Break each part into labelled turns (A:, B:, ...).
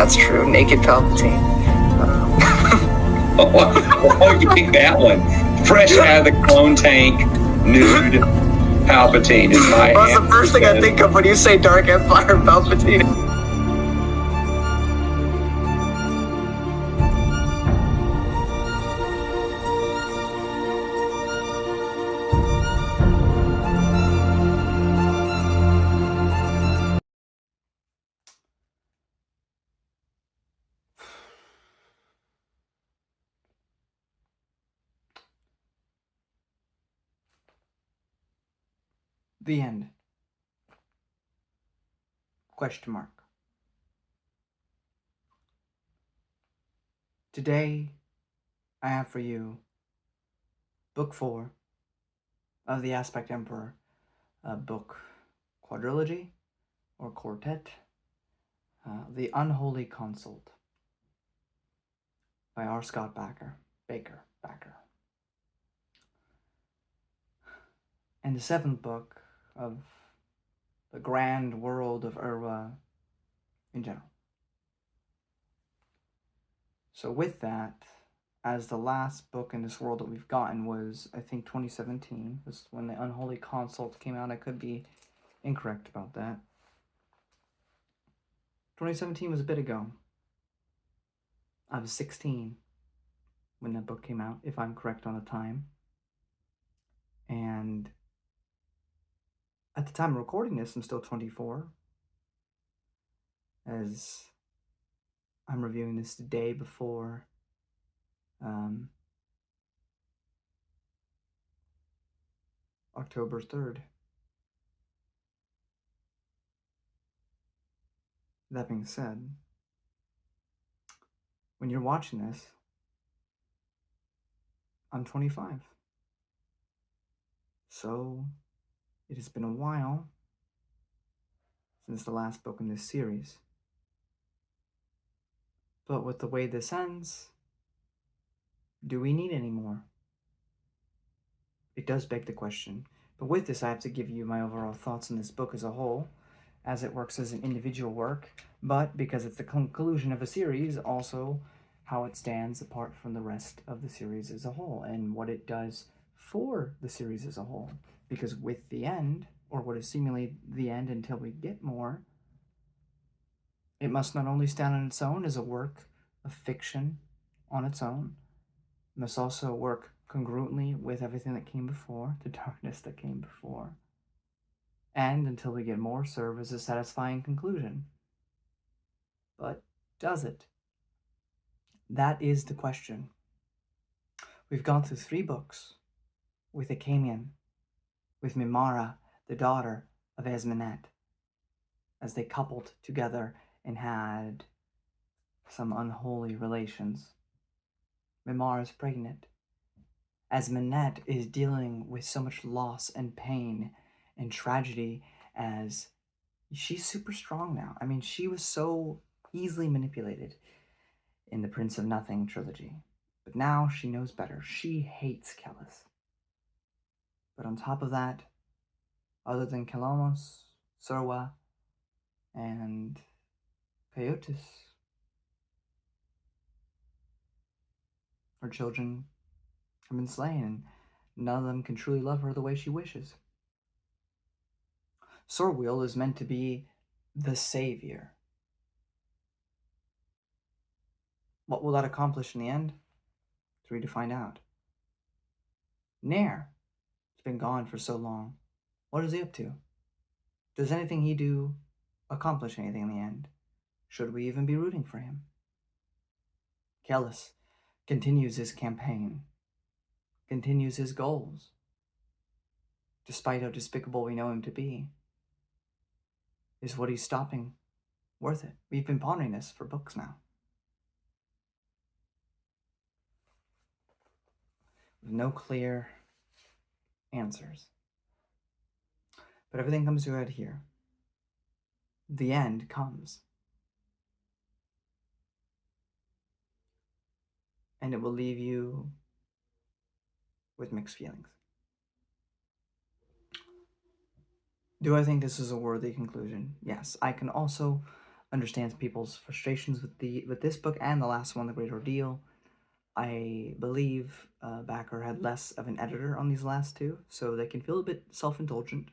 A: that's true. Naked Palpatine.
B: Oh, you pick that one. Fresh out of the clone tank, nude Palpatine is my
A: Well, that's the first thing I think of when you say Dark Empire Palpatine.
C: The end. Question mark. Today, I have for you Book 4 of the Aspect Emperor book quadrilogy or quartet, The Unholy Consult by R. Scott Bakker. And the 7th book of the grand world of Urwa in general. So with that, as the last book in this world that we've gotten was, I think, 2017, was when the Unholy Consult came out. I could be incorrect about that. 2017 was a bit ago. I was 16 when that book came out, if I'm correct on the time. And at the time of recording this, I'm still 24, as I'm reviewing this the day before October 3rd. That being said, when you're watching this, I'm 25. So it has been a while since the last book in this series. But with the way this ends, do we need any more? It does beg the question. But with this, I have to give you my overall thoughts on this book as a whole, as it works as an individual work, but because it's the conclusion of a series, also how it stands apart from the rest of the series as a whole, and what it does for the series as a whole. Because with the end, or what is seemingly the end until we get more, it must not only stand on its own as a work of fiction on its own, it must also work congruently with everything that came before, the darkness that came before, and until we get more, serve as a satisfying conclusion. But does it? That is the question. We've gone through 3 books with Akamian, with Mimara, the daughter of Esmenet, as they coupled together and had some unholy relations. Mimara is pregnant. Esmenet is dealing with so much loss and pain and tragedy, as she's super strong now. I mean, she was so easily manipulated in the Prince of Nothing trilogy. But now she knows better. She hates Kellis. But on top of that, other than Kalamos, Surwa, and Coyotes, her children have been slain, and none of them can truly love her the way she wishes. Sorwheel is meant to be the savior. What will that accomplish in the end? It's for you to find out. Nair has been gone for so long. What is he up to? Does anything he do accomplish anything in the end? Should we even be rooting for him? Kellis continues his campaign, continues his goals, despite how despicable we know him to be. Is what he's stopping worth it? We've been pondering this for books now, with no clear answers. But everything comes to a head here. The end comes. And it will leave you with mixed feelings. Do I think this is a worthy conclusion? Yes. I can also understands people's frustrations with this book and the last one, The Great Ordeal. I believe Bakker had less of an editor on these last two, so they can feel a bit self-indulgent.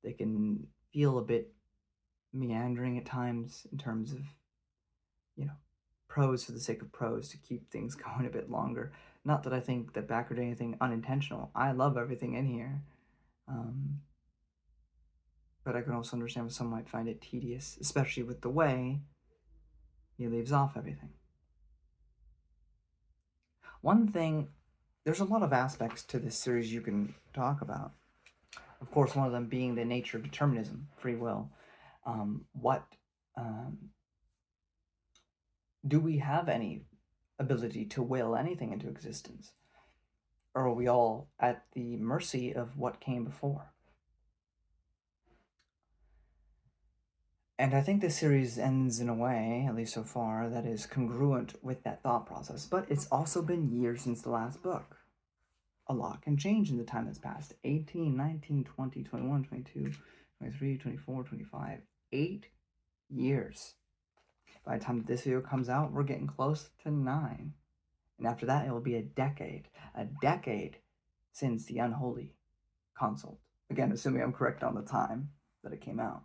C: They can feel a bit meandering at times in terms of, prose for the sake of prose to keep things going a bit longer. Not that I think that Bakker did anything unintentional. I love everything in here. But I can also understand why some might find it tedious, especially with the way he leaves off everything. One thing, there's a lot of aspects to this series you can talk about. Of course, one of them being the nature of determinism, free will. Do we have any ability to will anything into existence? Or are we all at the mercy of what came before? And I think this series ends in a way, at least so far, that is congruent with that thought process. But it's also been years since the last book. A lot can change in the time that's passed. 18, 19, 20, 21, 22, 23, 24, 25. 8 years. By the time this video comes out, we're getting close to 9. And after that, it will be a decade. A decade since the Unholy consult. Again, assuming I'm correct on the time that it came out.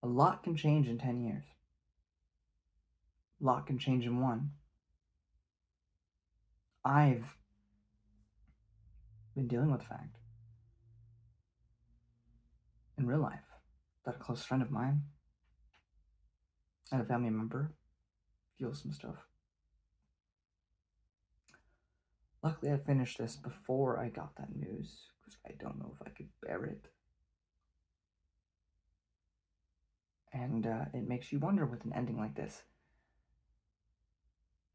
C: A lot can change in 10 years. A lot can change in 1. I've been dealing with the fact in real life that a close friend of mine and a family member feels some stuff. Luckily, I finished this before I got that news, because I don't know if I could bear it. And it makes you wonder with an ending like this.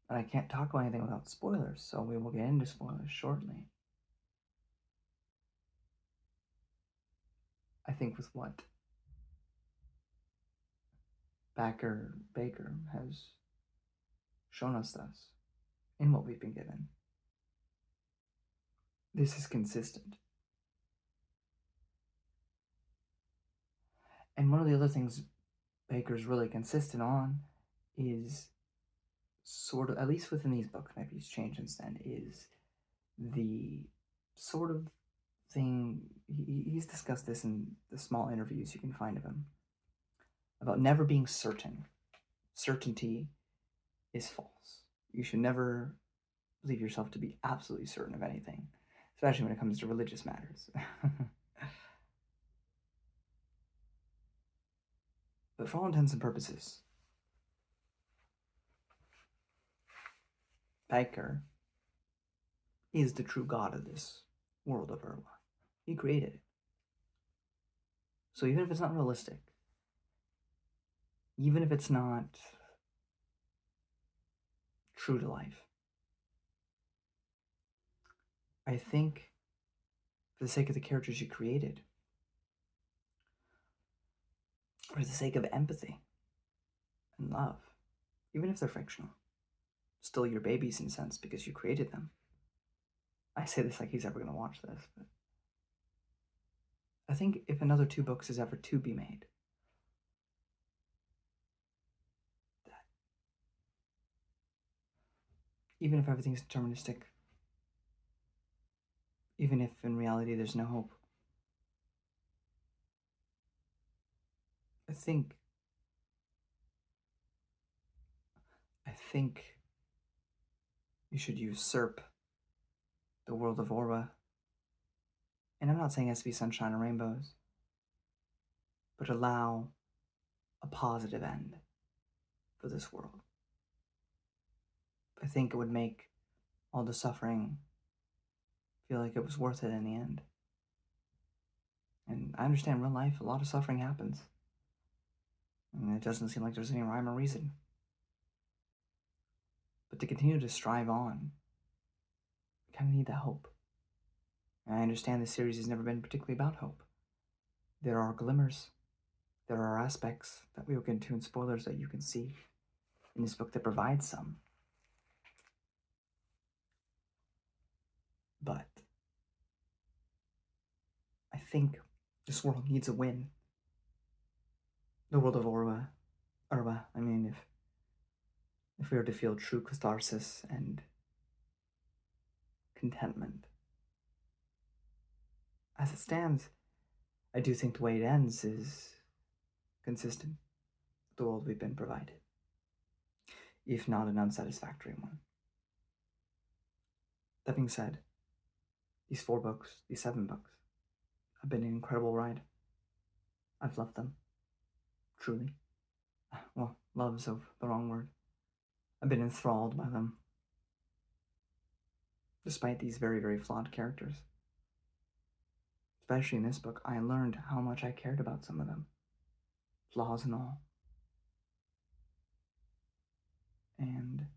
C: But I can't talk about anything without spoilers, so we will get into spoilers shortly. I think with what Bakker has shown us thus, in what we've been given, this is consistent. And one of the other things Bakker's really consistent on is sort of, at least within these books, maybe he's changed since then, is the sort of thing, he's discussed this in the small interviews you can find of him, about never being certain. Certainty is false. You should never believe yourself to be absolutely certain of anything, especially when it comes to religious matters. But for all intents and purposes, Bakker is the true God of this world of Irwa. He created it. So even if it's not realistic, even if it's not true to life, I think for the sake of the characters you created, for the sake of empathy and love, even if they're fictional, still your babies in a sense because you created them. I say this like he's ever going to watch this, but I think if another 2 books is ever to be made, that even if everything's deterministic, even if in reality there's no hope, I think you should usurp the world of Orba. And I'm not saying it has to be sunshine and rainbows, but allow a positive end for this world. I think it would make all the suffering feel like it was worth it in the end. And I understand in real life, a lot of suffering happens. And it doesn't seem like there's any rhyme or reason. But to continue to strive on, we kind of need that hope. And I understand this series has never been particularly about hope. There are glimmers. There are aspects that we will get into in spoilers that you can see in this book that provide some. But I think this world needs a win. the world of Urba. I mean, if we were to feel true catharsis and contentment, as it stands, I do think the way it ends is consistent with the world we've been provided, if not an unsatisfactory one. That being said, these 4 books, these 7 books, have been an incredible ride. I've loved them, truly. Well, love's the wrong word. I've been enthralled by them, despite these very, very flawed characters. Especially in this book, I learned how much I cared about some of them, flaws and all. And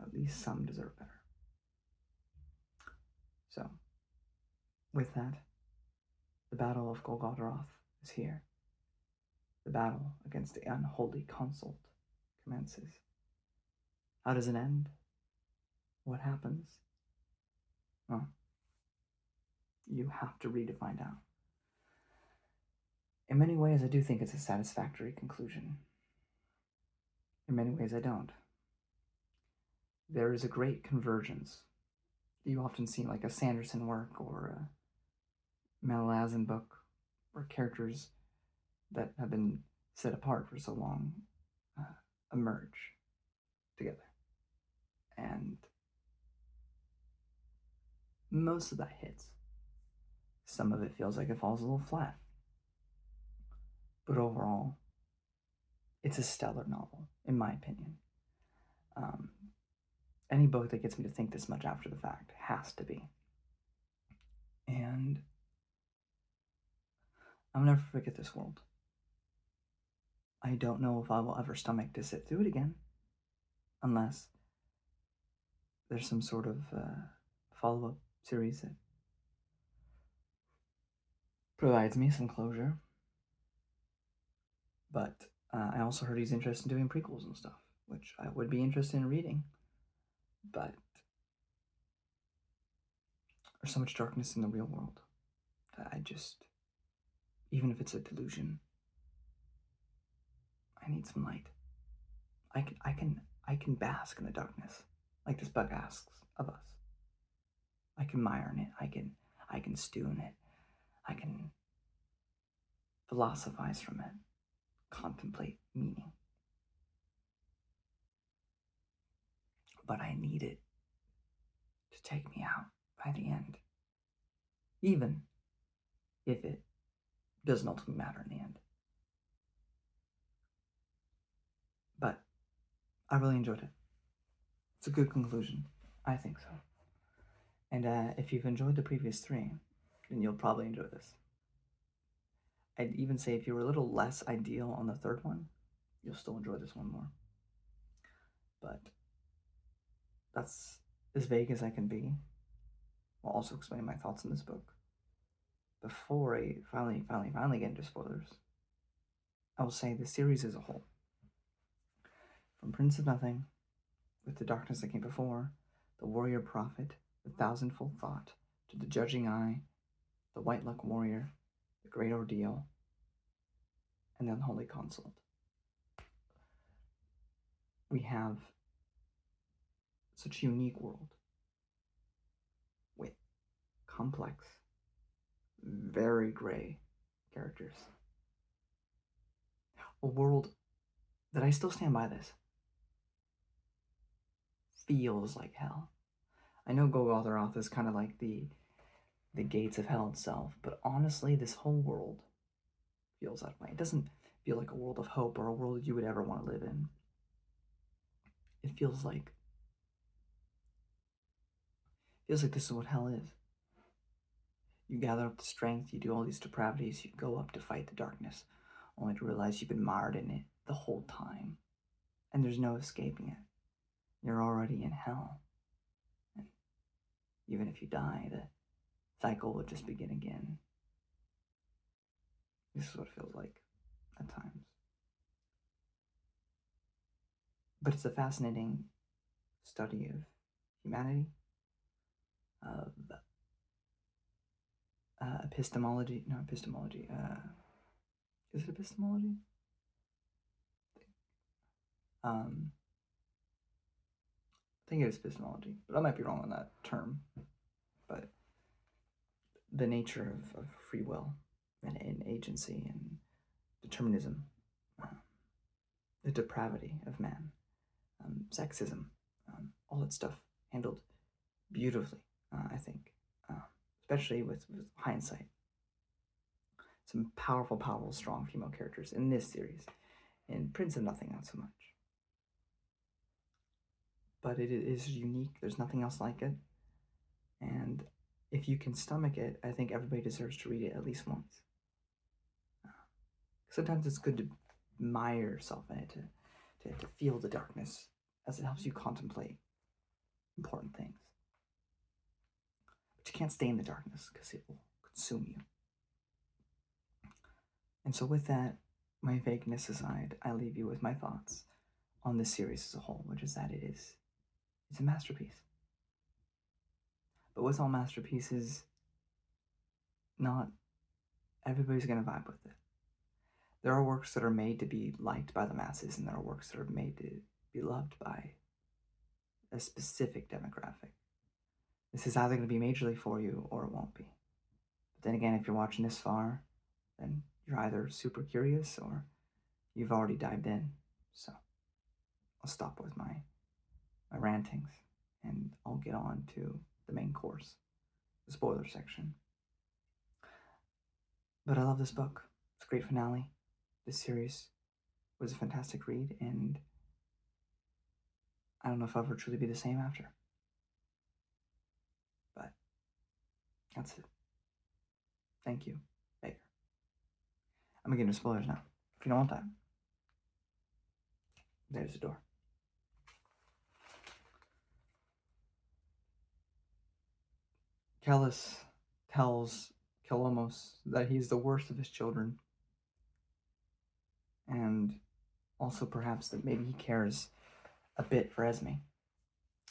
C: at least some deserve better. So, with that, the Battle of Golgotha is here. The battle against the Unholy Consult commences. How does it end? What happens? Well, you have to read to find out. In many ways, I do think it's a satisfactory conclusion. In many ways, I don't. There is a great convergence you often see, like a Sanderson work or a Malazan book, where characters that have been set apart for so long emerge together. And most of that hits. Some of it feels like it falls a little flat. But overall, it's a stellar novel, in my opinion. Any book that gets me to think this much after the fact has to be. And I'll never forget this world. I don't know if I will ever stomach to sit through it again, unless there's some sort of follow-up series that provides me some closure. But I also heard he's interested in doing prequels and stuff, which I would be interested in reading. But there's so much darkness in the real world that I just, even if it's a delusion, I need some light. I can bask in the darkness, like this book asks of us. I can mire in it. I can stew in it. I can philosophize from it, contemplate meaning. But I need it to take me out by the end, even if it doesn't ultimately matter in the end. But I really enjoyed it. It's a good conclusion. I think so. And if you've enjoyed the previous 3, then you'll probably enjoy this. I'd even say if you were a little less ideal on the 3rd one, you'll still enjoy this one more. But that's as vague as I can be, while also explaining my thoughts on this book. Before I finally get into spoilers, I will say the series as a whole. From Prince of Nothing, with the darkness that came before, the Warrior Prophet, the Thousandfold Thought, to the Judging Eye, the White Luck Warrior, the Great Ordeal, and the Unholy Consult. We have such a unique world with complex, very gray characters. A world that I still stand by this feels like hell. I know Golgotha is kind of like the gates of hell itself, but honestly, this whole world feels that way. It doesn't feel like a world of hope or a world you would ever want to live in. It feels like this is what hell is. You gather up the strength, you do all these depravities, you go up to fight the darkness, only to realize you've been mired in it the whole time, and there's no escaping it. You're already in hell. And even if you die, the cycle will just begin again. This is what it feels like at times. But it's a fascinating study of humanity, of Is it epistemology? I think it is epistemology, but I might be wrong on that term. But the nature of free will and agency and determinism, the depravity of man, sexism, all that stuff handled beautifully, I think, especially with hindsight. Some powerful, strong female characters in this series. In Prince of Nothing, not so much. But it is unique. There's nothing else like it. And if you can stomach it, I think everybody deserves to read it at least once. Sometimes it's good to mire yourself in it, to feel the darkness, as it helps you contemplate important things. But you can't stay in the darkness, because it will consume you. And so with that, my vagueness aside, I leave you with my thoughts on this series as a whole, which is that it's a masterpiece. But with all masterpieces, not everybody's going to vibe with it. There are works that are made to be liked by the masses, and there are works that are made to be loved by a specific demographic. This is either going to be majorly for you, or it won't be. But then again, if you're watching this far, then you're either super curious, or you've already dived in. So I'll stop with my rantings, and I'll get on to the main course, the spoiler section. But I love this book. It's a great finale. This series was a fantastic read, and I don't know if I'll ever truly be the same after. But that's it. Thank you, Baker. I'm gonna get into spoilers now. If you don't want that, there's the door. Kellis tells Kelomos that he's the worst of his children, and also perhaps that maybe he cares a bit for Esme. I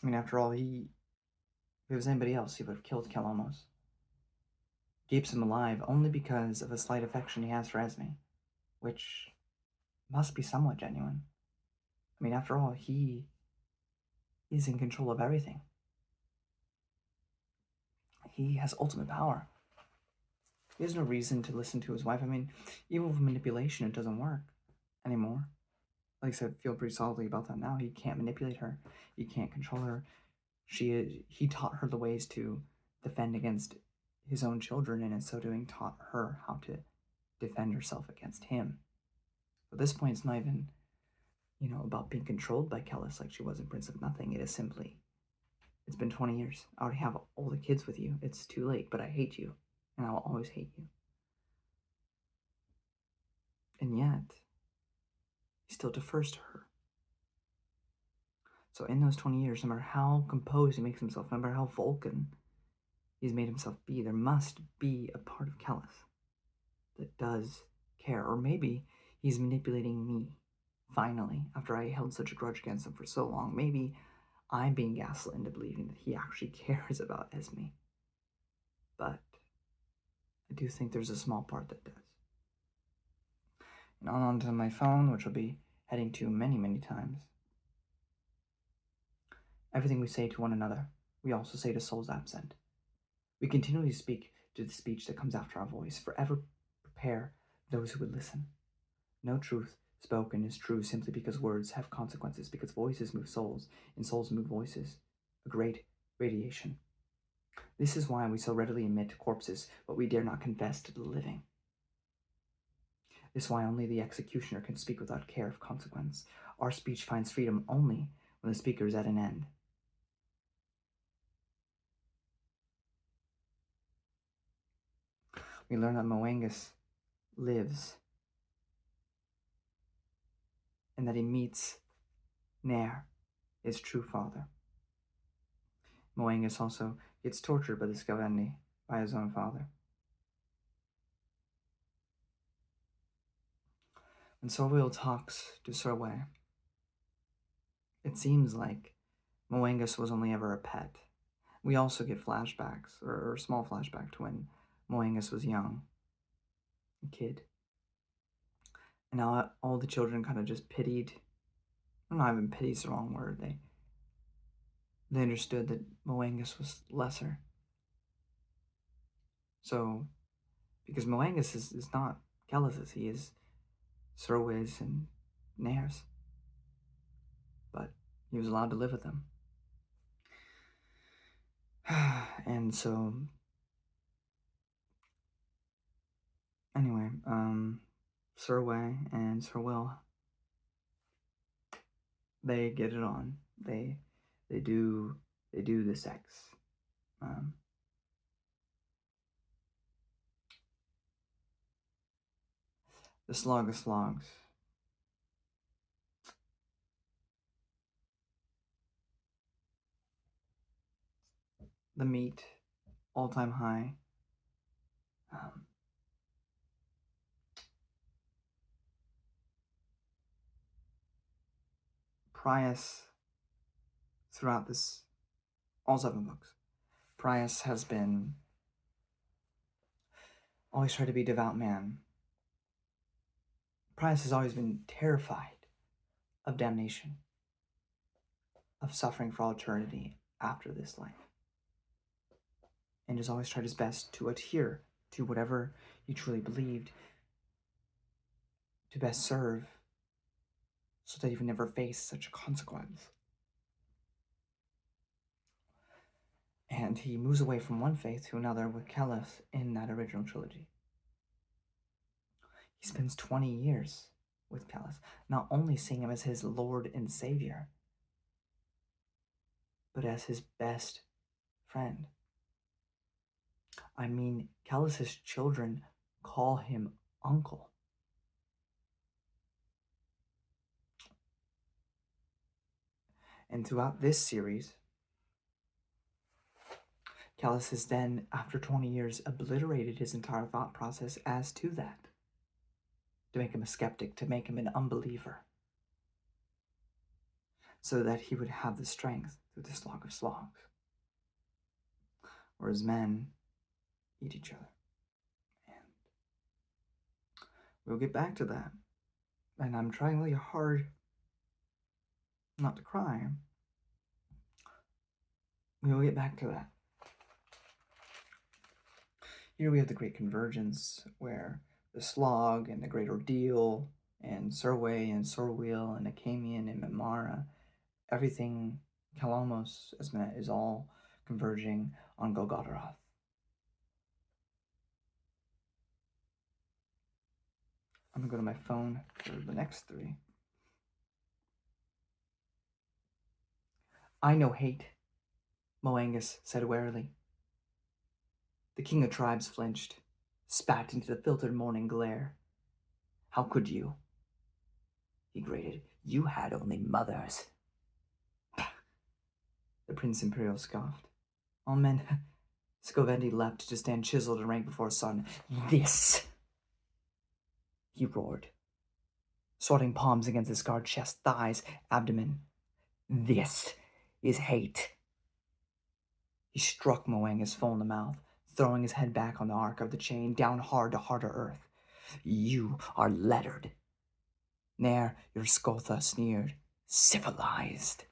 C: mean, after all, if it was anybody else, he would have killed Kelomos. Keeps him alive only because of a slight affection he has for Esme, which must be somewhat genuine. I mean, after all, he is in control of everything. He has ultimate power. He has no reason to listen to his wife. I mean, even with manipulation, it doesn't work anymore. Like I said, I feel pretty solidly about that now. He can't manipulate her. He can't control her. He taught her the ways to defend against his own children, and in so doing taught her how to defend herself against him. At this point, it's not even, about being controlled by Kellis like she was in Prince of Nothing. It is simply, it's been 20 years. I already have all the kids with you. It's too late, but I hate you, and I will always hate you. And yet, he still defers to her. So in those 20 years, no matter how composed he makes himself, no matter how Vulcan he's made himself be, there must be a part of Kellis that does care. Or maybe he's manipulating me, finally, after I held such a grudge against him for so long. Maybe I'm being gaslit into believing that he actually cares about Esme. But I do think there's a small part that does. And on to my phone, which I'll be heading to many, many times. Everything we say to one another, we also say to souls absent. We continually speak to the speech that comes after our voice, forever prepare those who would listen. No truth spoken is true simply because words have consequences, because voices move souls, and souls move voices. A great radiation. This is why we so readily admit to corpses what we dare not confess to the living. This is why only the executioner can speak without care of consequence. Our speech finds freedom only when the speaker is at an end. We learn that Moangus lives, and that he meets Nair, his true father. Moangus also gets tortured by the Scavendi, by his own father. When Sorwell talks to Sorway, it seems like Moangus was only ever a pet. We also get flashbacks, or a small flashback to when Moangus was young, a kid. And now all the children kind of just pitied. Not even pity's the wrong word. They understood that Moangus was lesser. So, because Moangus is not Kellis's, he is Serway's and Nair's. But he was allowed to live with them. And so, anyway, Serway and Sir Will, they get it on. They do the sex. The slog of slogs. The meat, all-time high. Prius, throughout this, all 7 books, Prius has been always tried to be a devout man. Prius has always been terrified of damnation, of suffering for all eternity after this life, and has always tried his best to adhere to whatever he truly believed, to best serve, so that he would never face such a consequence. And he moves away from one faith to another with Kellis in that original trilogy. He spends 20 years with Kellis, not only seeing him as his Lord and Savior, but as his best friend. I mean, Kellis's children call him uncle. And throughout this series, Kellis has then, after 20 years, obliterated his entire thought process as to that, to make him a skeptic, to make him an unbeliever, so that he would have the strength through the slog of slogs, whereas men eat each other. And we'll get back to that. And I'm trying really hard not to cry. We will get back to that. Here we have the Great Convergence, where the Slog and the Great Ordeal, and Serway and Sorwheel and Acamian and Mimara, everything Kalamos has met is all converging on Golgotharoth. I'm gonna go to my phone for the next 3. I know hate, Moangus said warily. The king of tribes flinched, spat into the filtered morning glare. How could you? He grated. You had only mothers. The Prince Imperial scoffed. All men. Scovendi leapt to stand chiseled and rank before sun. This, he roared, swatting palms against his scarred chest, thighs, abdomen. This is hate. He struck Moangus full in the mouth, throwing his head back on the arc of the chain, down hard to harder earth. You are lettered. Ne'er your Skoltha sneered, civilized.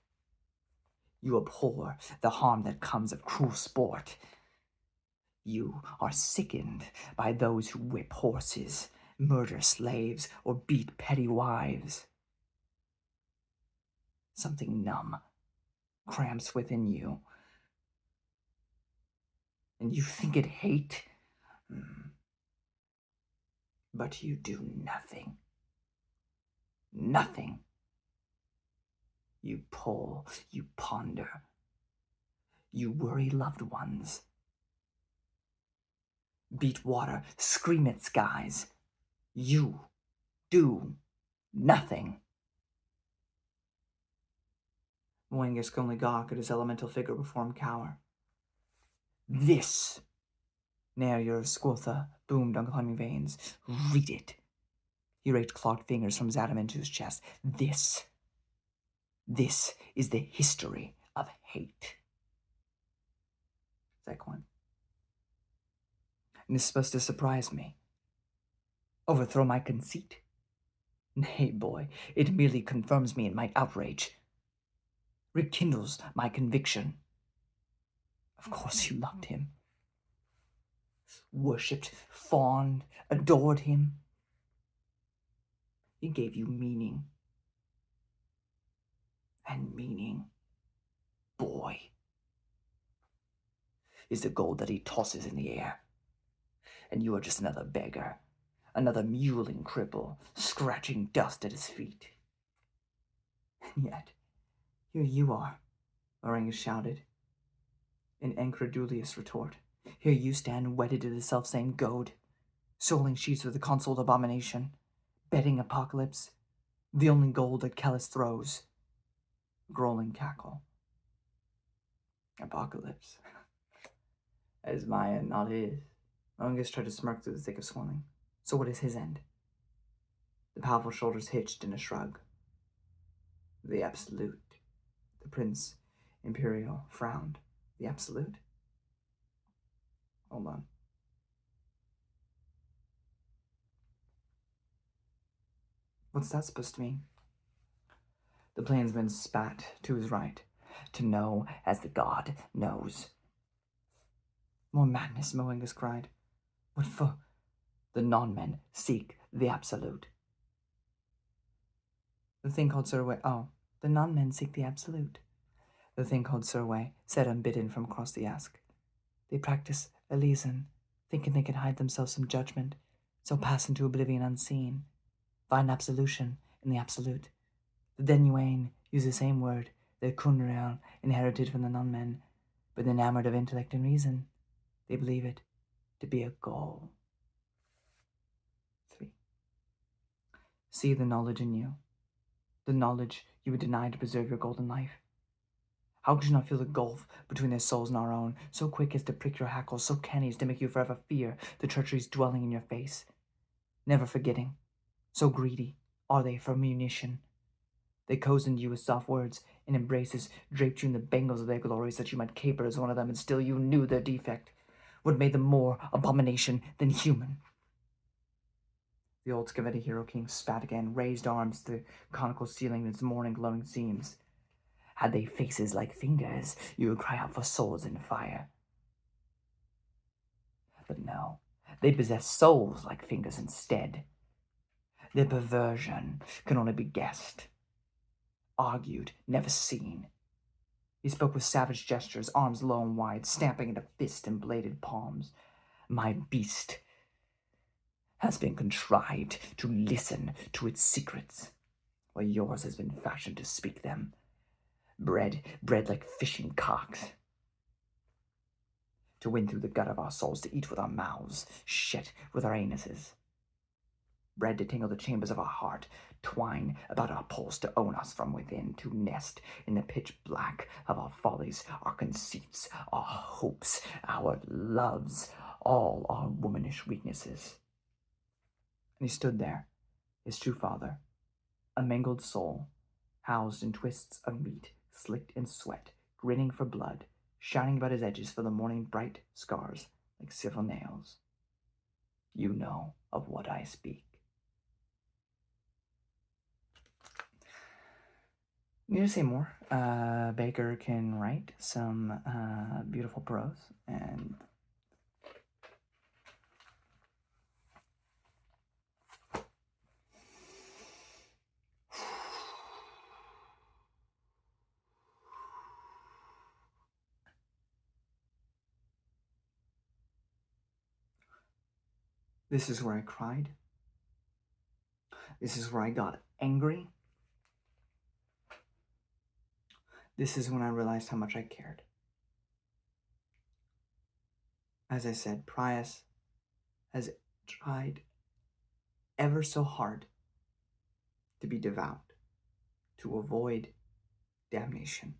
C: You abhor the harm that comes of cruel sport. You are sickened by those who whip horses, murder slaves, or beat petty wives. Something numb cramps within you. And you think it hate? But you do nothing. Nothing. You pull, you ponder. You worry loved ones. Beat water, scream at skies. You do nothing. Moangus could only gawk at his elemental figure before him cower. This, ne'er your Squotha boomed on climbing veins. Read it. He raked clawed fingers from his adamant to his chest. This is the history of hate. Sec 1. And this is supposed to surprise me. Overthrow my conceit. Nay, boy, it merely confirms me in my outrage, rekindles my conviction. Of course you loved him, worshipped, fawned, adored him. He gave you meaning. And meaning, boy, is the gold that he tosses in the air. And you are just another beggar, another mewling cripple, scratching dust at his feet. And yet, here you are, Orangus shouted, in incredulous retort. Here you stand wedded to the self-same goad, soling sheets with the console abomination, betting apocalypse, the only gold that Kellis throws. Growling cackle. Apocalypse. As mine, not his. Orangus tried to smirk through the thick of swelling. So what is his end? The powerful shoulders hitched in a shrug. The absolute. The Prince Imperial frowned. The absolute? Hold on. What's that supposed to mean? The plainsman spat to his right. To know as the god knows. More madness, Moengus cried. What for? The non-men seek the absolute. The thing called Surway. Oh, the non-men seek the absolute. The thing called Surway said unbidden from across the ask. They practice Elysian, thinking they can hide themselves from judgment, so pass into oblivion unseen, find absolution in the absolute. The Denuane use the same word, the Kunreal, inherited from the non-men, but enamored of intellect and reason. They believe it to be a goal. 3. See the knowledge in you, the knowledge you would deny to preserve your golden life. How could you not feel the gulf between their souls and our own, so quick as to prick your hackles, so canny as to make you forever fear the treacheries dwelling in your face? Never forgetting, so greedy are they for munition. They cozened you with soft words and embraces, draped you in the bangles of their glories that you might caper as one of them, and still you knew their defect, what made them more abomination than human. The old Scavetti hero king spat again, raised arms to the conical ceiling in its morning glowing seams. Had they faces like fingers, you would cry out for swords and fire. But no, they possess souls like fingers instead. Their perversion can only be guessed, argued, never seen. He spoke with savage gestures, arms low and wide, stamping into fist and bladed palms. My beast has been contrived to listen to its secrets, while yours has been fashioned to speak them. Bred like fishing cocks. To win through the gut of our souls, to eat with our mouths, shit with our anuses. Bred to tingle the chambers of our heart, twine about our pulse to own us from within, to nest in the pitch black of our follies, our conceits, our hopes, our loves, all our womanish weaknesses. And he stood there, his true father, a mangled soul, housed in twists of meat, slicked in sweat, grinning for blood, shining about his edges for the morning bright scars like civil nails. You know of what I speak. Need to say more. Baker can write some beautiful prose, and this is where I cried. This is where I got angry. This is when I realized how much I cared. As I said, Prius has tried ever so hard to be devout, to avoid damnation.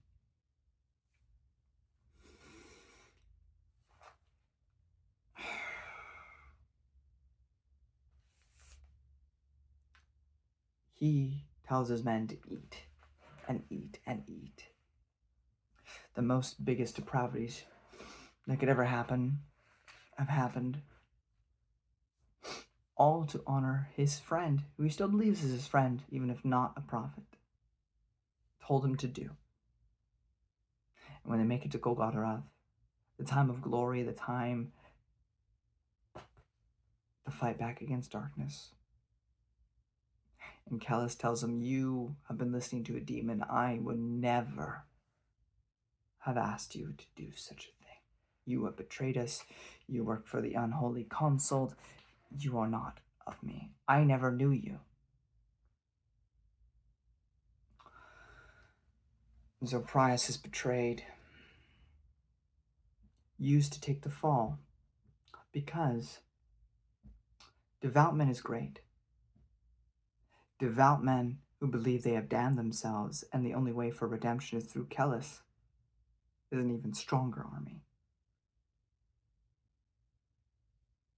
C: He tells his men to eat and eat and eat. The most biggest depravities that could ever happen have happened. all to honor his friend, who he still believes is his friend, even if not a prophet, told him to do. And when they make it to Golgotha, the time of glory, the time to fight back against darkness, and Callus tells him, you have been listening to a demon. I would never have asked you to do such a thing. You have betrayed us. You work for the unholy consult. You are not of me. I never knew you. And so Prius is betrayed, used to take the fall, because devout men is great. Devout men who believe they have damned themselves, and the only way for redemption is through Callus, is an even stronger army.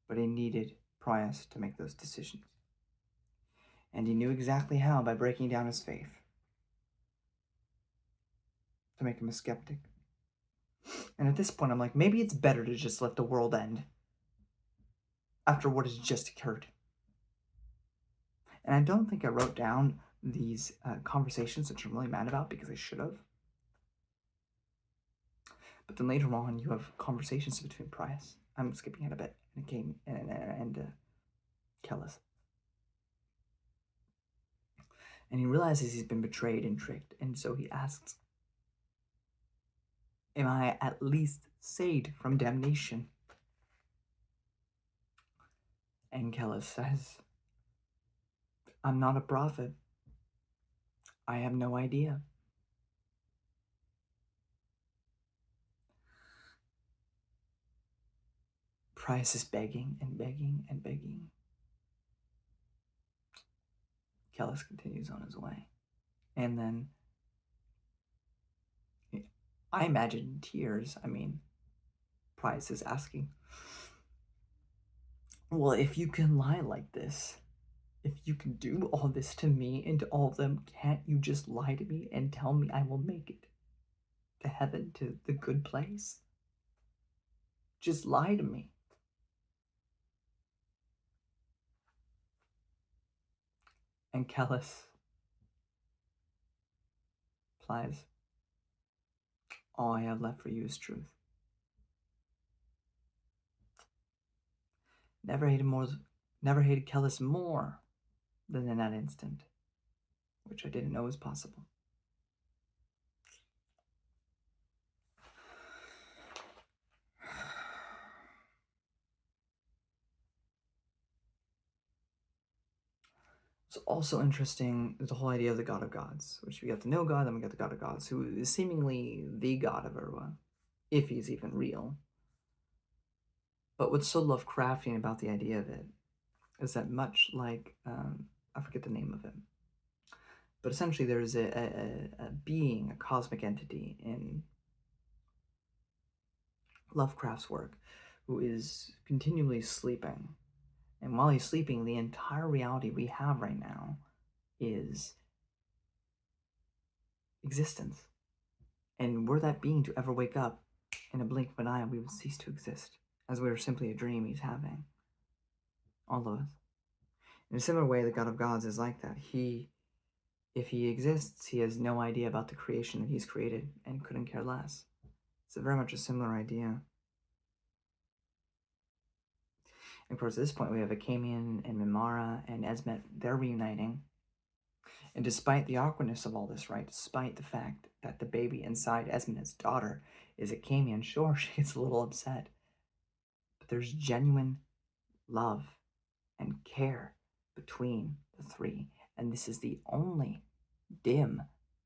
C: But he needed Prius to make those decisions. And he knew exactly how, by breaking down his faith, to make him a skeptic. And at this point, I'm like, maybe it's better to just let the world end after what has just occurred. And I don't think I wrote down these conversations, which I'm really mad about because I should have. But then later on, you have conversations between Prius. I'm skipping ahead a bit. And it came and Callus. And he realizes he's been betrayed and tricked, and so he asks, am I at least saved from damnation? And Callus says, I'm not a prophet. I have no idea. Prius is begging and begging and begging. Callus continues on his way. And then, I imagine tears. I mean, Prius is asking, well, if you can lie like this, if you can do all this to me and to all of them, can't you just lie to me and tell me I will make it to heaven, to the good place? Just lie to me. And Callus replies, all I have left for you is truth. Never hated Callus more than in that instant, which I didn't know was possible. It's also interesting is the whole idea of the God of Gods, which we got to know God, then we got the God of Gods, who is seemingly the God of Urwa, if he's even real. But what's so Lovecraftian about the idea of it is that much like, I forget the name of it, but essentially there's a being, a cosmic entity in Lovecraft's work who is continually sleeping. And while he's sleeping, the entire reality we have right now is existence. And were that being to ever wake up, in a blink of an eye, we would cease to exist, as we are simply a dream he's having. All of us. In a similar way, the God of Gods is like that. If he exists, he has no idea about the creation that he's created and couldn't care less. It's very much a similar idea. And of course, at this point, we have Akamian and Mimara and Esmet. They're reuniting. And despite the awkwardness of all this, right, despite the fact that the baby inside Esmet's daughter is Akamian, sure, she gets a little upset. But there's genuine love and care between the three. And this is the only dim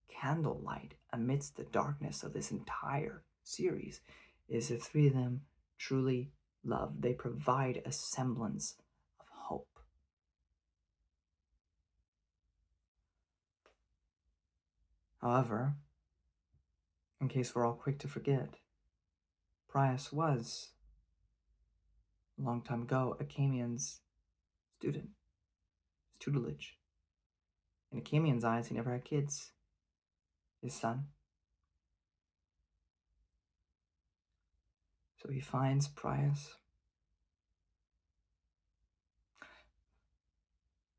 C: candlelight amidst the darkness of this entire series, is the three of them truly love. They provide a semblance of hope. However, in case we're all quick to forget, Prius was, a long time ago, Akamian's student, his tutelage. In Akamian's eyes, he never had kids. His son. So he finds Prius,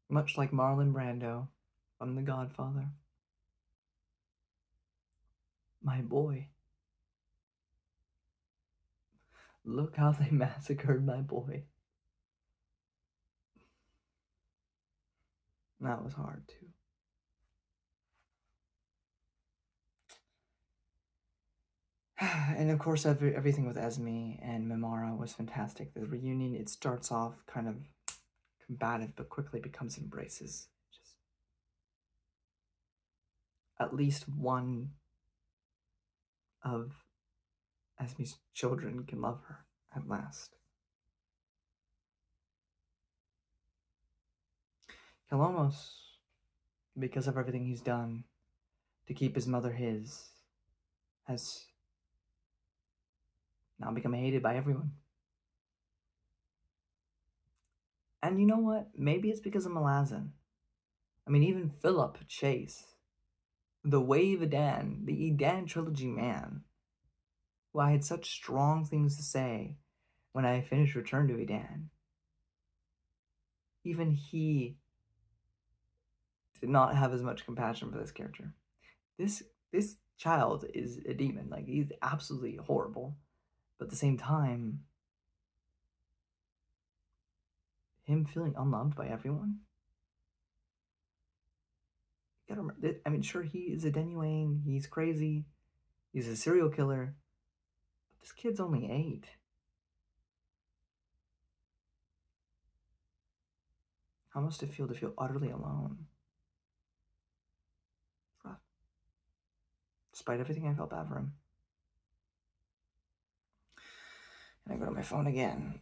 C: Much like Marlon Brando from The Godfather. My boy. Look how they massacred my boy. That was hard too. And of course, everything with Esme and Mimara was fantastic. The reunion, it starts off kind of combative, but quickly becomes embraces. Just at least one of Esme's children can love her at last. Kalomos, because of everything he's done to keep his mother his, has now become hated by everyone. And you know what? Maybe it's because of Malazan. I mean, even Philip Chase, the Wave Edan, the Edan trilogy man, who I had such strong things to say when I finished Return to Edan, even he did not have as much compassion for this character. This child is a demon. Like, he's absolutely horrible. But at the same time, him feeling unloved by everyone. You gotta remember, I mean, sure, he is a Denuane, he's crazy, he's a serial killer, but this kid's only 8. How must it feel to feel utterly alone? It's rough. Despite everything, I felt bad for him. And I go to my phone again.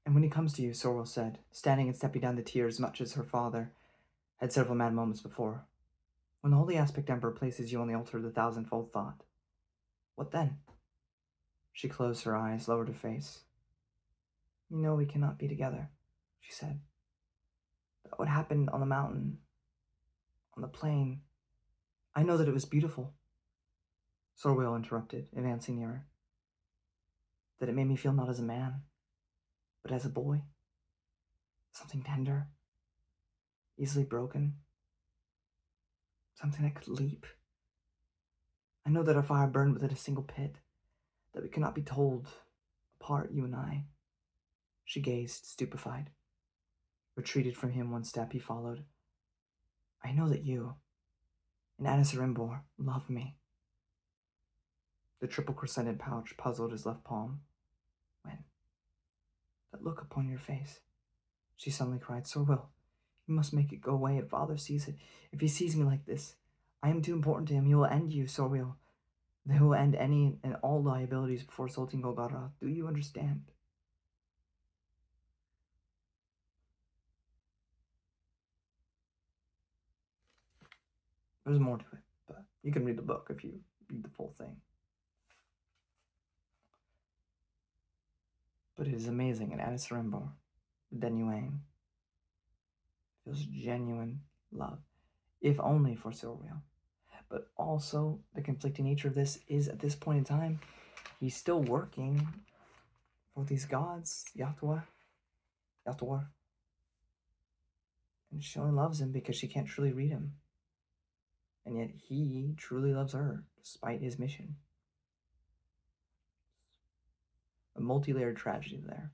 C: And when he comes to you, Sorrel said, standing and stepping down the tears much as her father had several mad moments before. When the Holy Aspect Emperor places you on the altar of the thousandfold thought, what then? She closed her eyes, lowered her face. You know we cannot be together, she said. That what happened on the mountain, on the plain, I know that it was beautiful. Sorwell interrupted, advancing nearer. That it made me feel not as a man, but as a boy. Something tender, easily broken. Something that could leap. I know that our fire burned within a single pit, that we could not be told apart, you and I. She gazed, stupefied. Retreated from him one step, he followed. I know that you, and Anasarimbor, love me. The triple crescented pouch puzzled his left palm. When? That look upon your face. She suddenly cried, Sorwell, you must make it go away if father sees it. If he sees me like this, I am too important to him. He will end you, Sorwell. They will end any and all liabilities before Sultan Golgara. Do you understand? There's more to it, but you can read the book if you read the full thing. But it is amazing, and Anasarimbor, Denuane, feels genuine love, if only for Sorwell. But also, the conflicting nature of this is, at this point in time, he's still working for these gods, Yahweh. And she only loves him because she can't truly read him. And yet he truly loves her, despite his mission. A multi-layered tragedy there.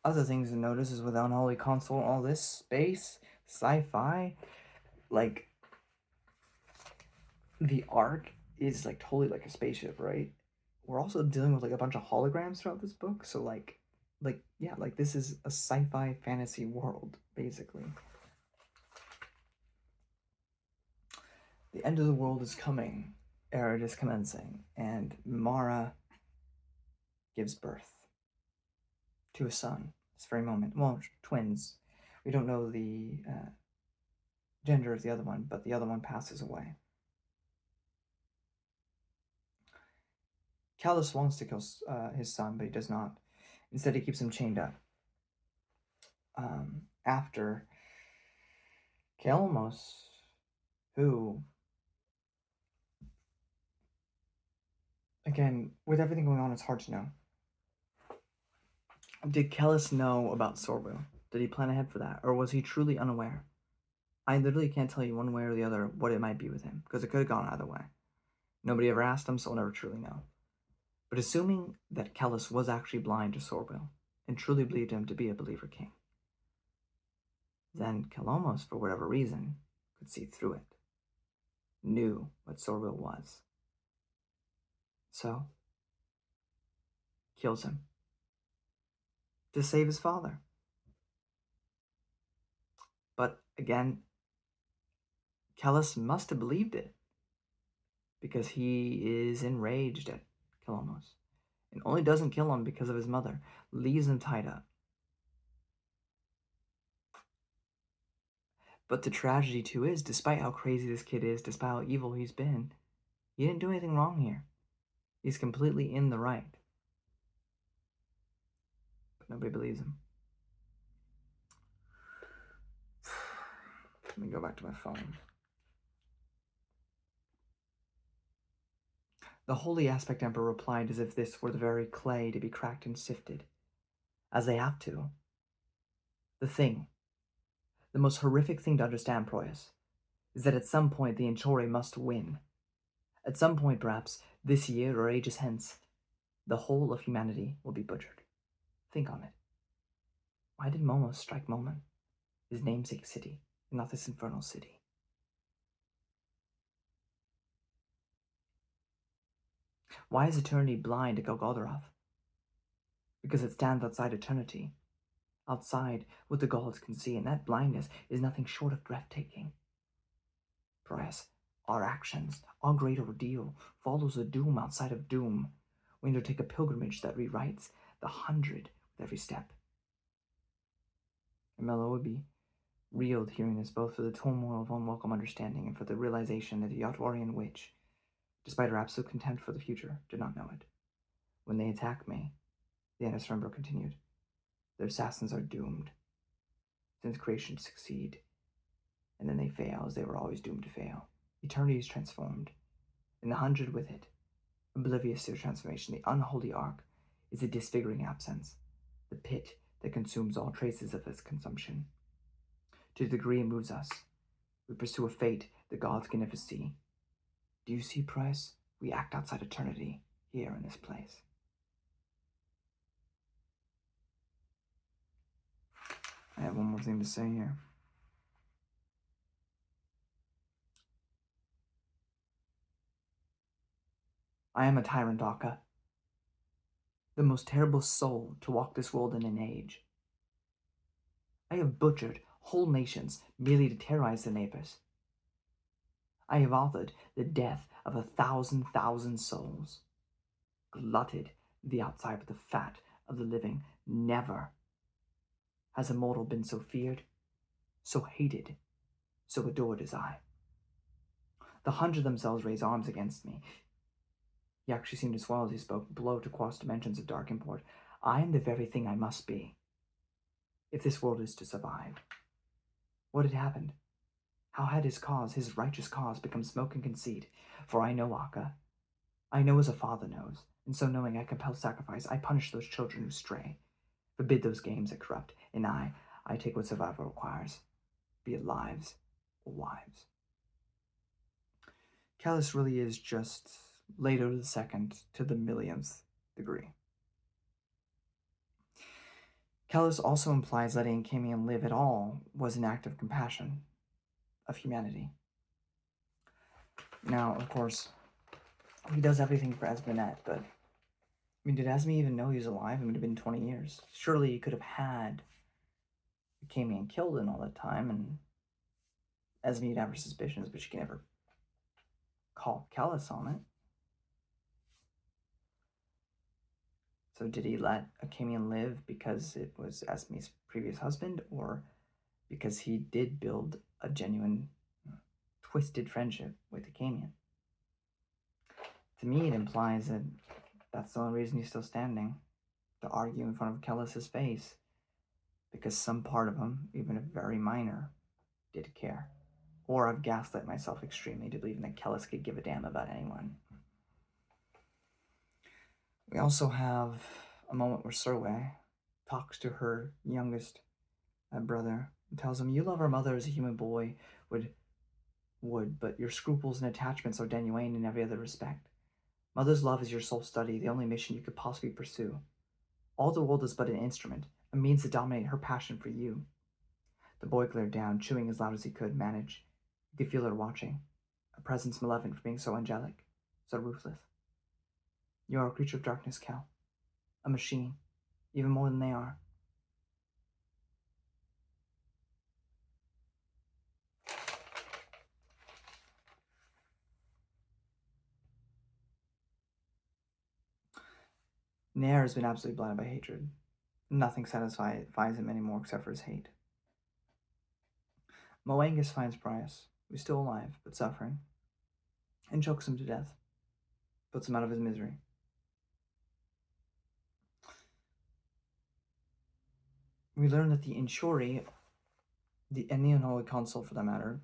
C: Other things to notice is with Unholy Console, all this space, sci-fi, like, the Ark is, like, totally like a spaceship, right? We're also dealing with, like, a bunch of holograms throughout this book, so, yeah, like, this is a sci-fi fantasy world, basically. The end of the world is coming. Erid is commencing, and Mara gives birth to a son this very moment. Well, twins. We don't know the gender of the other one, but the other one passes away. Callus wants to kill his son, but he does not. Instead, he keeps him chained up. After Kalamos, who Again, with everything going on, it's hard to know. Did Kellis know about Sorbo? Did he plan ahead for that? Or was he truly unaware? I literally can't tell you one way or the other what it might be with him, because it could have gone either way. Nobody ever asked him, so we'll never truly know. But assuming that Kellis was actually blind to Sorbo, and truly believed him to be a believer king, then Kalomos, for whatever reason, could see through it, knew what Sorbo was. So, kills him to save his father. But again, Kellis must have believed it, because he is enraged at Kalomos, and only doesn't kill him because of his mother, leaves him tied up. But the tragedy too is, despite how crazy this kid is, despite how evil he's been, he didn't do anything wrong here. He's completely in the right. But nobody believes him. Let me go back to my phone. The Holy Aspect Emperor replied as if this were the very clay to be cracked and sifted, as they have to. The most horrific thing to understand, Proyas, is that at some point the Inchore must win. At some point, perhaps, this year or ages hence, the whole of humanity will be butchered. Think on it. Why did Momo strike Momen, his namesake city, and not this infernal city? Why is eternity blind to Golgotharoth? Because it stands outside eternity, outside what the gods can see, and that blindness is nothing short of breathtaking. Proyas, our actions, our great ordeal, follows a doom outside of doom. We undertake a pilgrimage that rewrites the 100 with every step. And Meloibe reeled hearing this, both for the turmoil of unwelcome understanding and for the realization that the Yotwarian witch, despite her absolute contempt for the future, did not know it. When they attack me, the Anasrembro continued, their assassins are doomed. Since creation succeed, and then they fail as they were always doomed to fail. Eternity is transformed, and the 100 with it. Oblivious to their transformation, the unholy ark is a disfiguring absence, the pit that consumes all traces of its consumption. To the degree it moves us, we pursue a fate the gods can never see. Do you see, Price? We act outside eternity, here in this place. I have one more thing to say here. I am a tyrant, Akka, the most terrible soul to walk this world in an age. I have butchered whole nations merely to terrorize their neighbors. I have authored the death of 1,000,000 souls, glutted the outside with the fat of the living. Never has a mortal been so feared, so hated, so adored as I. The 100 themselves raise arms against me. He actually seemed to swallow as he spoke, blow to cross dimensions of dark import. I am the very thing I must be, if this world is to survive. What had happened? How had his cause, his righteous cause, become smoke and conceit? For I know, Akka. I know as a father knows, and so knowing I compel sacrifice, I punish those children who stray, forbid those games that corrupt, and I take what survival requires, be it lives or wives. Callus really is just Later the second to the millionth degree. Callus also implies letting Camion live at all was an act of compassion, of humanity. Now, of course, he does everything for Esmenet, but did Esme even know he was alive? It would have been 20 years. Surely he could have had Camion killed in all that time, and Esme would have her suspicions, but she can never call Callus on it. So did he let Camion live because it was Esme's previous husband, or because he did build a genuine, twisted friendship with Camion? To me, it implies that that's the only reason he's still standing, to argue in front of Kellis's face, because some part of him, even if very minor, did care. Or I've gaslit myself extremely to believing that Kellis could give a damn about anyone. We also have a moment where Serwe talks to her youngest brother and tells him, "You love our mother as a human boy would, but your scruples and attachments are Danuane in every other respect. Mother's love is your sole study, the only mission you could possibly pursue. All the world is but an instrument, a means to dominate her passion for you." The boy glared down, chewing as loud as he could manage. He could feel her watching, a presence malevolent for being so angelic, so ruthless. "You are a creature of darkness, Cal. A machine, even more than they are." Nair has been absolutely blinded by hatred. Nothing satisfies him anymore except for his hate. Moangus finds Prius, who's still alive, but suffering, and chokes him to death, puts him out of his misery. We learn that the Inshori, and the Unholy Council for that matter,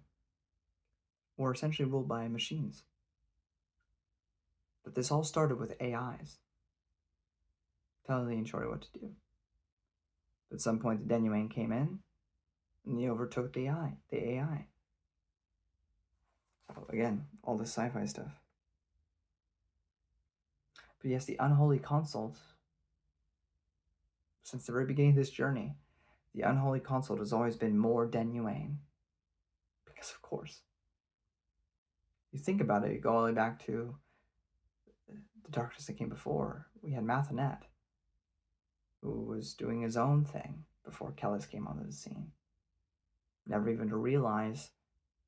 C: were essentially ruled by machines. But this all started with AIs, telling the Inshori what to do. But at some point, the Danuane came in, and they overtook the AI. So again, all this sci-fi stuff. But yes, the Unholy Consult, since the very beginning of this journey, the Unholy Consult has always been more Danuane. Because, of course, you think about it, you go all the way back to the darkness that came before. We had Mathanet, who was doing his own thing before Kellis came onto the scene. Never even to realize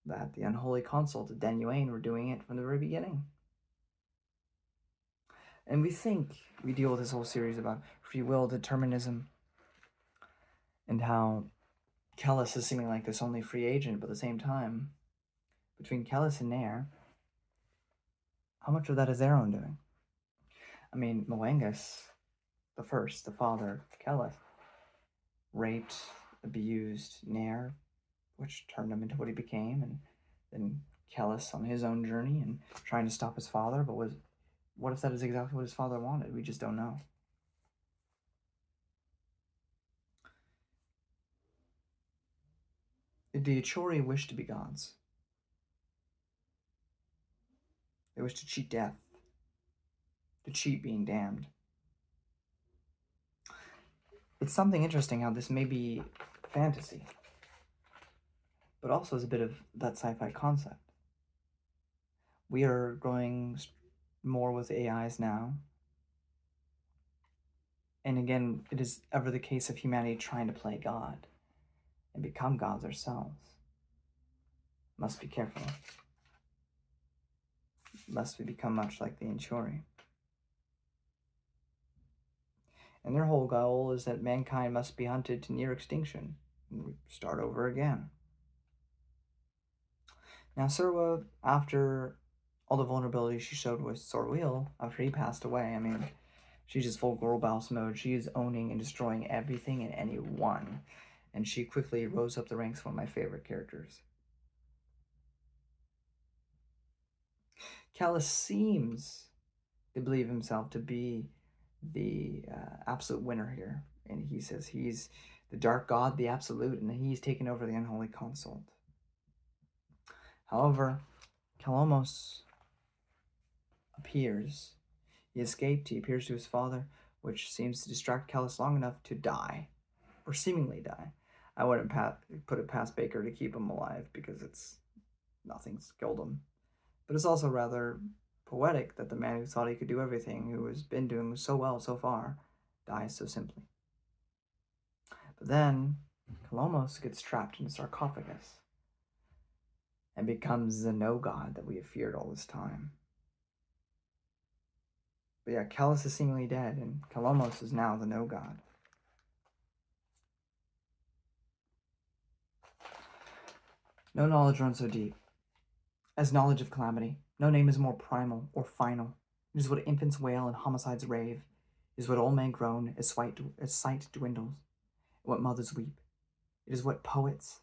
C: that the Unholy Consult, the Danuane, were doing it from the very beginning. And we deal with this whole series about free will, determinism, and how Kellis is seeming like this only free agent, but at the same time, between Kellis and Nair, how much of that is their own doing? I mean, Moangus, the father, Kellis, raped, abused Nair, which turned him into what he became, and then Kellis on his own journey and trying to stop his father, but what if that is exactly what his father wanted? We just don't know. The Achori wish to be gods. They wish to cheat death, to cheat being damned. It's something interesting how this may be fantasy, but also is a bit of that sci-fi concept. We are growing more with AIs now. And again, it is ever the case of humanity trying to play God and become gods ourselves. Must be careful, lest we become much like the Inshori. And their whole goal is that mankind must be hunted to near extinction and we start over again. Now, Serwa, after all the vulnerability she showed with Sorwheel, after he passed away, I mean, she's just full girl boss mode. She is owning and destroying everything and anyone. And she quickly rose up the ranks, one of my favorite characters. Kellis seems to believe himself to be the absolute winner here. And he says he's the dark god, the absolute, and he's taken over the Unholy Consult. However, Kalomos appears. He escaped, he appears to his father, which seems to distract Kellis long enough to die, or seemingly die. I wouldn't put it past Baker to keep him alive, because nothing's killed him. But it's also rather poetic that the man who thought he could do everything, who has been doing so well so far, dies so simply. But then, Kalomos gets trapped in a sarcophagus, and becomes the no-god that we have feared all this time. But yeah, Kellis is seemingly dead, and Kalomos is now the no-god. No knowledge runs so deep as knowledge of calamity. No name is more primal or final. It is what infants wail and homicides rave. It is what old men groan as sight dwindles, and what mothers weep. It is what poets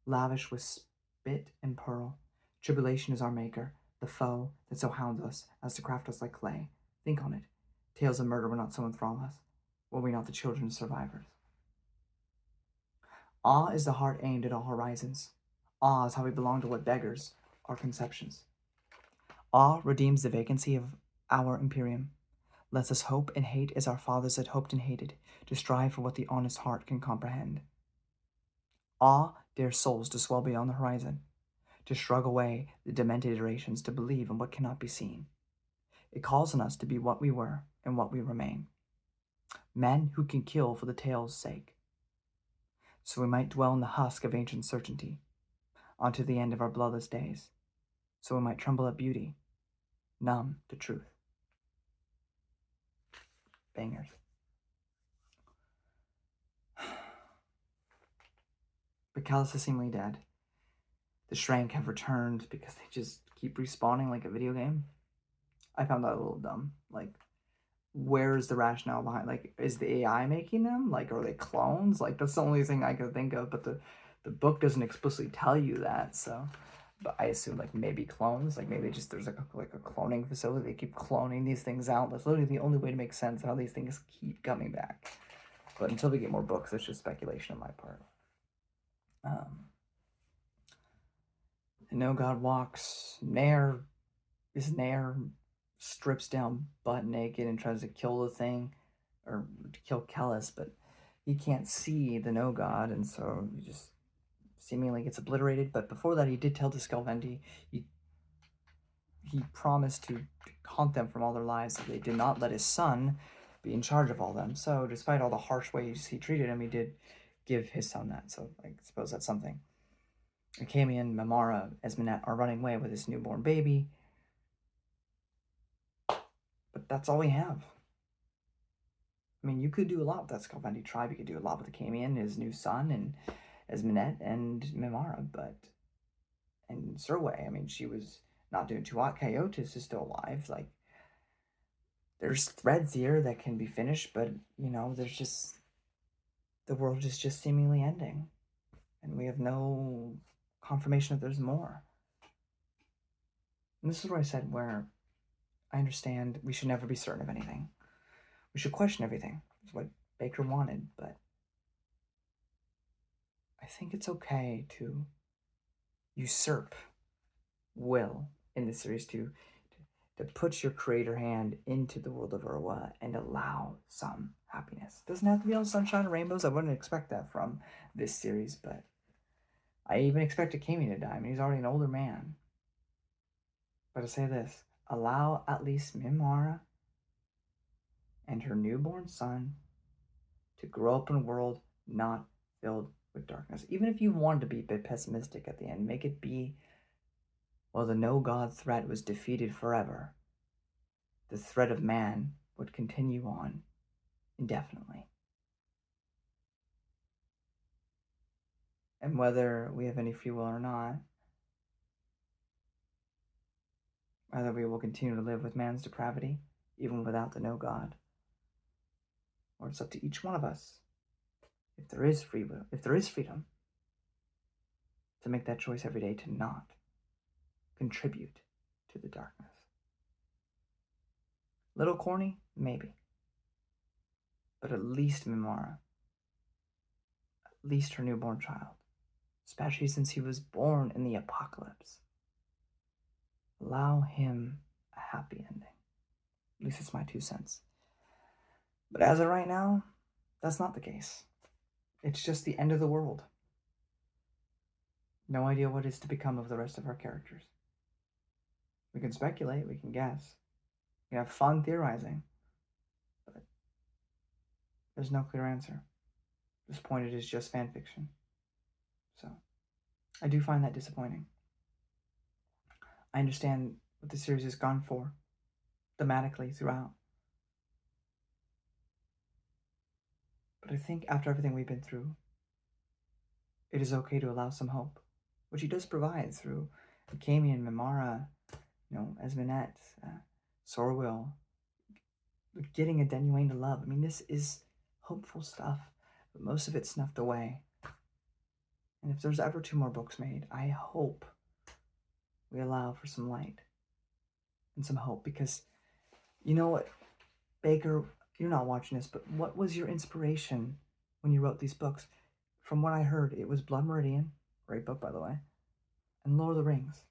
C: lavish with spit and pearl. Tribulation is our maker, the foe that so hounds us as to craft us like clay. Think on it. Tales of murder will not so enthrall us. Were we not the children of survivors? Awe is the heart aimed at all horizons. Awe is how we belong to what beggars our conceptions. Awe redeems the vacancy of our imperium. Lets us hope and hate as our fathers had hoped and hated, to strive for what the honest heart can comprehend. Awe dares souls to swell beyond the horizon, to shrug away the demented iterations, to believe in what cannot be seen. It calls on us to be what we were and what we remain. Men who can kill for the tale's sake, so we might dwell in the husk of ancient certainty, unto the end of our bloodless days, so we might tremble at beauty, numb to truth. Bangers. But Callus is seemingly dead. The Shrank have returned because they just keep respawning like a video game. I found that a little dumb. Like, where's the rationale behind? Like, is the AI making them? Like, are they clones? Like, that's the only thing I could think of. But the book doesn't explicitly tell you that. So, but I assume like maybe clones. Like maybe just there's like a cloning facility. They keep cloning these things out. That's literally the only way to make sense of how these things keep coming back. But until we get more books, it's just speculation on my part. And No God walks. Nair strips down butt naked and tries to kill the thing, or to kill Kellis, but he can't see the No God, and so he just seemingly gets obliterated. But before that, he did tell Discalvendi he promised to haunt them from all their lives if they did not let his son be in charge of all of them. So despite all the harsh ways he treated him, he did give his son that. So I suppose that's something. Akamian, Mamara, Esminette are running away with his newborn baby. But that's all we have. I mean, you could do a lot with that Scalvendi tribe. You could do a lot with Akamian, his new son, and Esminette, and Mimara, and Surway. I mean, she was not doing too hot. Coyotes is still alive. Like, there's threads here that can be finished, but, there's just, the world is just seemingly ending. And we have no confirmation that there's more. And this is where I said where I understand we should never be certain of anything. We should question everything. That's what Baker wanted, but I think it's okay to usurp will in this series, to put your creator hand into the world of Urwa and allow some happiness. It doesn't have to be all sunshine and rainbows. I wouldn't expect that from this series, but I even expect Akami to die. I mean, he's already an older man. But to say this, allow at least Mimara and her newborn son to grow up in a world not filled with darkness. Even if you wanted to be a bit pessimistic at the end, make it be, well, the no God threat was defeated forever. The threat of man would continue on indefinitely. And whether we have any free will or not, whether we will continue to live with man's depravity, even without the no God, or it's up to each one of us, if there is free will, if there is freedom, to make that choice every day to not contribute to the darkness. Little corny? Maybe. But at least Mimara, at least her newborn child, especially since he was born in the apocalypse, allow him a happy ending. At least it's my 2 cents. But as of right now, that's not the case. It's just the end of the world. No idea what is to become of the rest of our characters. We can speculate, we can guess, we can have fun theorizing, but there's no clear answer. At this point, it is just fan fiction. So, I do find that disappointing. I understand what the series has gone for, thematically, throughout. But I think after everything we've been through, it is okay to allow some hope, which he does provide through Akami and Mimara, Esminette, Sorwil, getting a Denuane to love. I mean, this is hopeful stuff, but most of it's snuffed away. And if there's ever 2 more books made, I hope we allow for some light and some hope, because you know what? Baker, you're not watching this, but what was your inspiration when you wrote these books? From what I heard, it was Blood Meridian, great book by the way, and Lord of the Rings.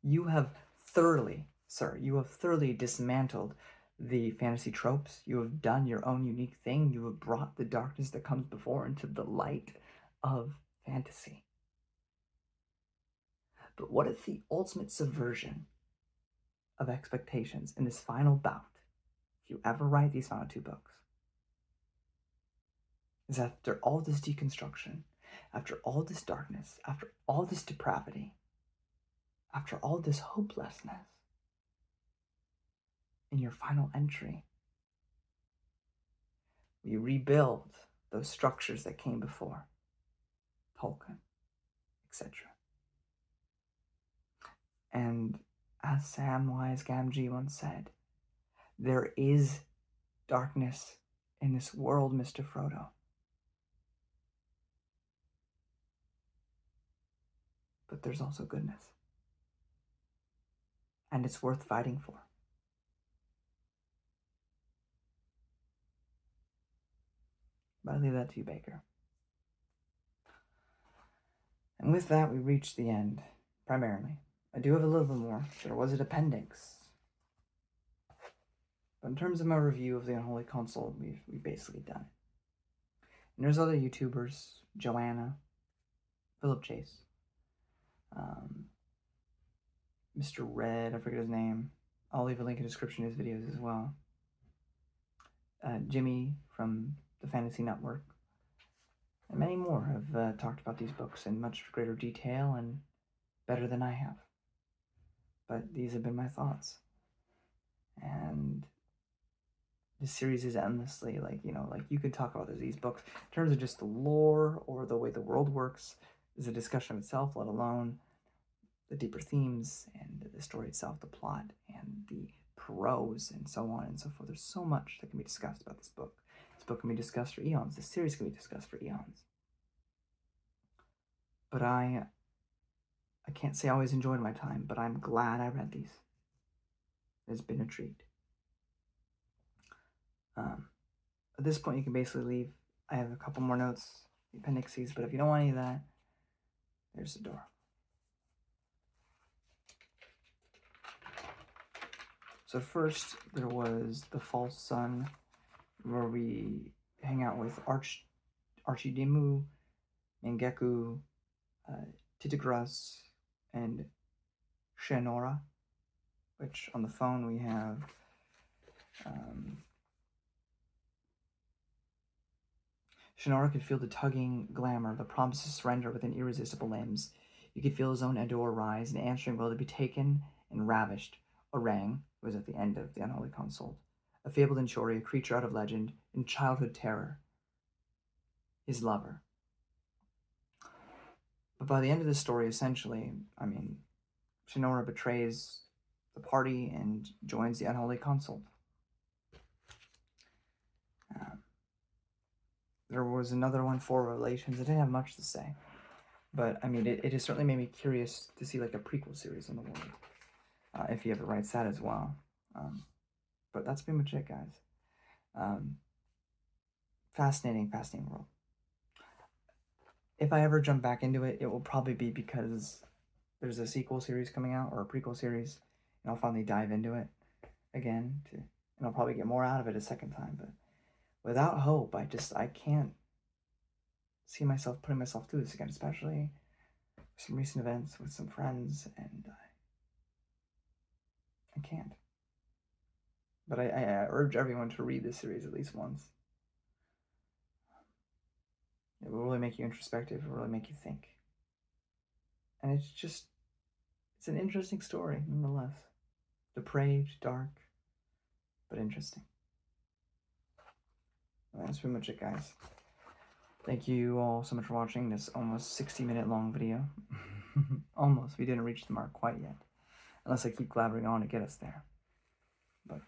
C: You have thoroughly, sir, you have thoroughly dismantled the fantasy tropes. You have done your own unique thing. You have brought the darkness that comes before into the light of fantasy. But what if the ultimate subversion of expectations in this final bout, if you ever write these final 2 books, is after all this deconstruction, after all this darkness, after all this depravity, after all this hopelessness, in your final entry, we rebuild those structures that came before, Tolkien, etc. And as Samwise Gamgee once said, there is darkness in this world, Mr. Frodo. But there's also goodness. And it's worth fighting for. But I leave that to you, Baker. And with that, we reach the end, primarily. I do have a little bit more. There was an appendix. But in terms of my review of the Unholy Console, we've basically done it. And there's other YouTubers, Joanna, Philip Chase, Mr. Red, I forget his name. I'll leave a link in the description of his videos as well. Jimmy from the Fantasy Network, and many more have talked about these books in much greater detail and better than I have. But these have been my thoughts. And this series is endlessly, like you could talk about these books in terms of just the lore or the way the world works is a discussion of itself, let alone the deeper themes and the story itself, the plot and the prose and so on and so forth. There's so much that can be discussed about this book. This book can be discussed for eons. This series can be discussed for eons. But I can't say I always enjoyed my time, but I'm glad I read these. It's been a treat. At this point, you can basically leave. I have a couple more notes, the appendices, but if you don't want any of that, there's the door. So first, there was The False Sun, where we hang out with Archidimu, Mangeku, Titagras, and Shenora, which on the phone we have Shenora could feel the tugging glamour, the promise to surrender within irresistible limbs. You could feel his own Endor rise, an answering will to be taken and ravished. Orang was at the end of the Unholy Consult, a fabled Inchori, a creature out of legend and childhood terror. His lover. But by the end of the story, essentially, Shenora betrays the party and joins the Unholy Consult. There was another one for Relations. It didn't have much to say. But, it has certainly made me curious to see, like, a prequel series in the world. If he ever writes that as well. But that's pretty much it, guys. Fascinating world. If I ever jump back into it, it will probably be because there's a sequel series coming out, or a prequel series, and I'll finally dive into it again, and I'll probably get more out of it a second time. But without hope, I can't see myself putting myself through this again, especially with some recent events with some friends, and I can't. But I urge everyone to read this series at least once. It will really make you introspective. It will really make you think. And it's an interesting story, nonetheless. Depraved, dark, but interesting. Well, that's pretty much it, guys. Thank you all so much for watching this almost 60-minute long video. Almost. We didn't reach the mark quite yet. Unless I keep blabbering on to get us there. But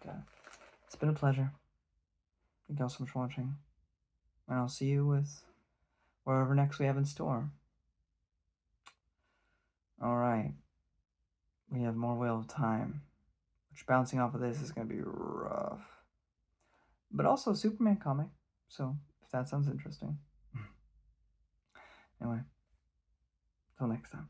C: it's been a pleasure. Thank you all so much for watching. And I'll see you with wherever next we have in store. Alright. We have more Wheel of Time, which bouncing off of this is going to be rough. But also Superman comic, so if that sounds interesting. Anyway, till next time.